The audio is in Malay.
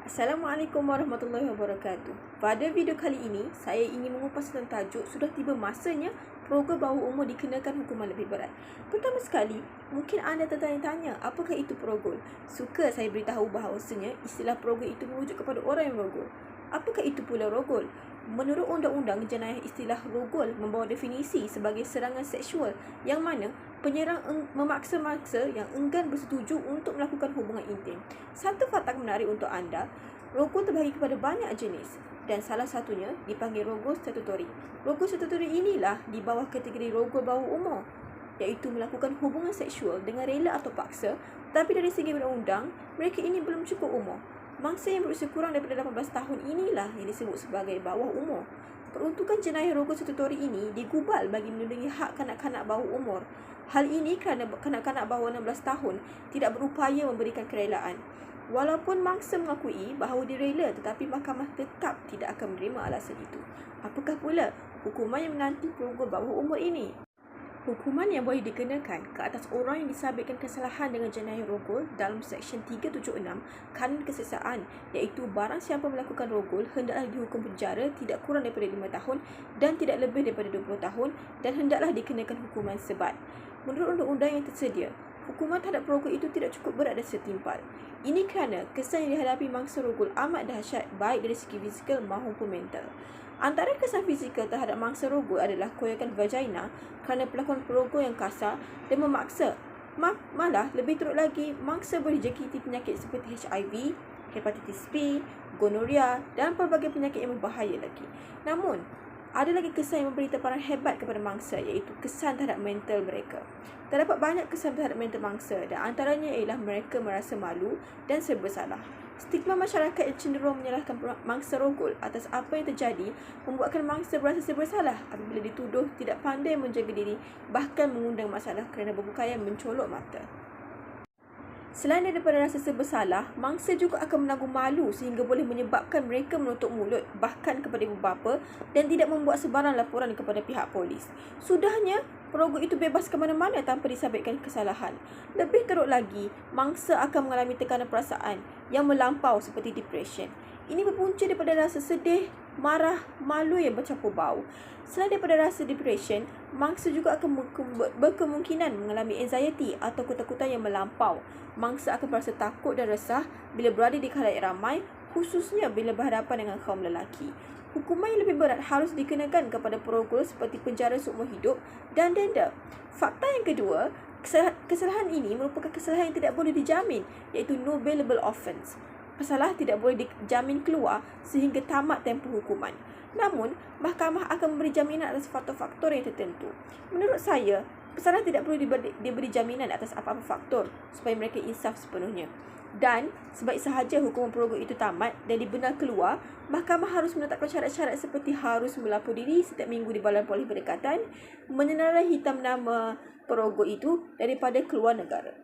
Assalamualaikum warahmatullahi wabarakatuh. Pada video kali ini, saya ingin mengupas tentang tajuk sudah tiba masanya perogol bawah umur dikenakan hukuman lebih berat. Pertama sekali, mungkin anda tertanya-tanya apakah itu perogol? Suka saya beritahu bahawasanya istilah perogol itu merujuk kepada orang yang merogol. Apakah itu pula rogol? Menurut Undang-Undang Jenayah, istilah rogol membawa definisi sebagai serangan seksual yang mana penyerang memaksa-maksa yang enggan bersetuju untuk melakukan hubungan intim. Satu fakta menarik untuk anda, rogol terbahagi kepada banyak jenis dan salah satunya dipanggil rogol statutory. Rogol statutory inilah di bawah kategori rogol bawah umur, iaitu melakukan hubungan seksual dengan rela atau paksa, tapi dari segi undang-undang, mereka ini belum cukup umur. Mangsa yang berusia kurang daripada 18 tahun inilah yang disebut sebagai bawah umur. Peruntukan jenayah rogol statutory ini digubal bagi melindungi hak kanak-kanak bawah umur. Hal ini kerana kanak-kanak bawah 16 tahun tidak berupaya memberikan kerelaan. Walaupun mangsa mengakui bahawa direla, tetapi mahkamah tetap tidak akan menerima alasan itu. Apakah pula hukuman yang menanti perogol bawah umur ini? Hukuman yang boleh dikenakan ke atas orang yang disabitkan kesalahan dengan jenayah rogol dalam Seksyen 376 Kanun Keseksaan, iaitu barang siapa melakukan rogol hendaklah dihukum penjara tidak kurang daripada 5 tahun dan tidak lebih daripada 20 tahun dan hendaklah dikenakan hukuman sebat. Menurut undang-undang yang tersedia, hukuman terhadap perogol itu tidak cukup berat dan setimpal. Ini kerana kesan yang dihadapi mangsa rogol amat dahsyat baik dari segi fizikal maupun mental. Antara kesan fizikal terhadap mangsa rogol adalah koyakan vagina kerana pelakon perogol yang kasar dan memaksa. Malah lebih teruk lagi, mangsa boleh dijangkiti penyakit seperti HIV, hepatitis B, gonoria dan pelbagai penyakit yang berbahaya lagi. Namun, ada lagi kesan yang memberi temparan hebat kepada mangsa, iaitu kesan terhadap mental mereka. Terdapat banyak kesan terhadap mental mangsa dan antaranya ialah mereka merasa malu dan serba salah. Stigma masyarakat yang cenderung menyalahkan mangsa rogol atas apa yang terjadi membuatkan mangsa berasa serba salah apabila dituduh tidak pandai menjaga diri, bahkan mengundang masalah kerana berbukaian mencolok mata. Selain daripada rasa serba salah, mangsa juga akan menanggung malu sehingga boleh menyebabkan mereka menutup mulut bahkan kepada ibu bapa dan tidak membuat sebarang laporan kepada pihak polis. Sudahnya, perogol itu bebas ke mana-mana tanpa disabitkan kesalahan. Lebih teruk lagi, mangsa akan mengalami tekanan perasaan yang melampau seperti depression. Ini berpunca daripada rasa sedih, marah, malu yang bercampur bau. Selain daripada rasa depression, mangsa juga akan berkemungkinan mengalami anxiety atau ketakutan yang melampau. Mangsa akan merasa takut dan resah bila berada di khalayak ramai, khususnya bila berhadapan dengan kaum lelaki. Hukuman yang lebih berat harus dikenakan kepada perogol seperti penjara seumur hidup dan denda. Fakta yang kedua, kesalahan ini merupakan kesalahan yang tidak boleh dijamin, iaitu no bailable offence. Pesalah tidak boleh dijamin keluar sehingga tamat tempoh hukuman. Namun, mahkamah akan memberi jaminan atas faktor-faktor yang tertentu. Menurut saya, pesalah tidak perlu diberi jaminan atas apa-apa faktor supaya mereka insaf sepenuhnya. Dan sebaik sahaja hukuman perogol itu tamat dan dibenar keluar, mahkamah harus menetapkan syarat-syarat seperti harus melapor diri setiap minggu di Badan Polis Berdekatan, menyenarai hitam nama perogol itu daripada keluar negara.